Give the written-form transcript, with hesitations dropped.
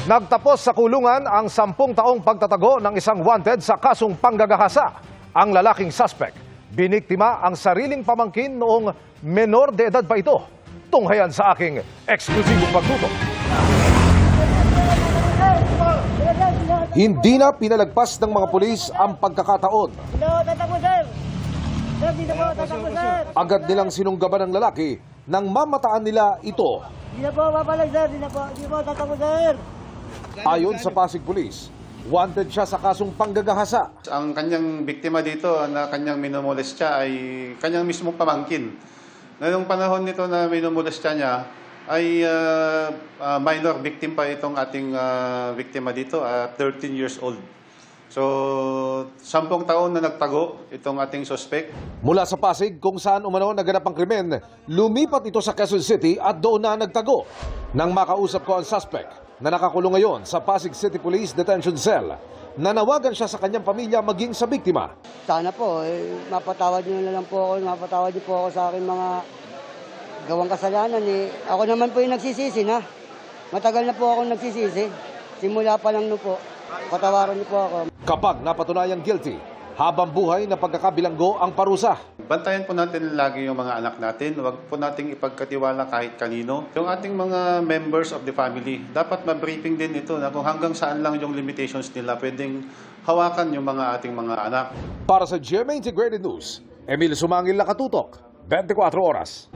Nagtapos sa kulungan ang 10 taong pagtatago ng isang wanted sa kasong panggagahasa. Ang lalaking suspect, biniktima ang sariling pamangkin noong menor de edad pa ito. Tunghayan sa aking eksklusibong pagtutok. Hindi na pinalagpas ng mga pulis ang pagkakataon. Agad nilang sinunggaban ng lalaki nang mamataan nila ito. Di na po, papalag sir, di po, tatapos sir. Ayon sa Pasig Police, wanted siya sa kasong panggagahasa. Ang kanyang biktima dito na kanyang minumolestya ay kanyang mismong pamangkin. Ngayong panahon nito na minumolestya niya ay minor victim pa itong ating biktima dito, 13 years old. So, 10 taon na nagtago itong ating suspect. Mula sa Pasig, kung saan umano naganap ang krimen, lumipat ito sa Quezon City at doon na nagtago. Nang makausap ko ang suspect na nakakulong ngayon sa Pasig City Police Detention Cell, nanawagan siya sa kanyang pamilya maging sa biktima. Sana po, mapatawad niyo na lang po ako, mapatawad niyo po ako sa aking mga gawang kasalanan. Ako naman po yung nagsisisi na. Matagal na po ako nagsisisi. Simula pa lang no po. Patawaran niyo po ako. Kapag napatunayang guilty, habang buhay na pagkakabilanggo ang parusa. Bantayan po natin lagi yung mga anak natin. Huwag po nating ipagkatiwala kahit kanino. Yung ating mga members of the family, dapat ma-briefing din ito na kung hanggang saan lang yung limitations nila, pwedeng hawakan yung mga ating mga anak. Para sa GMA Integrated News, Emil Sumangil, nakatutok, 24 oras.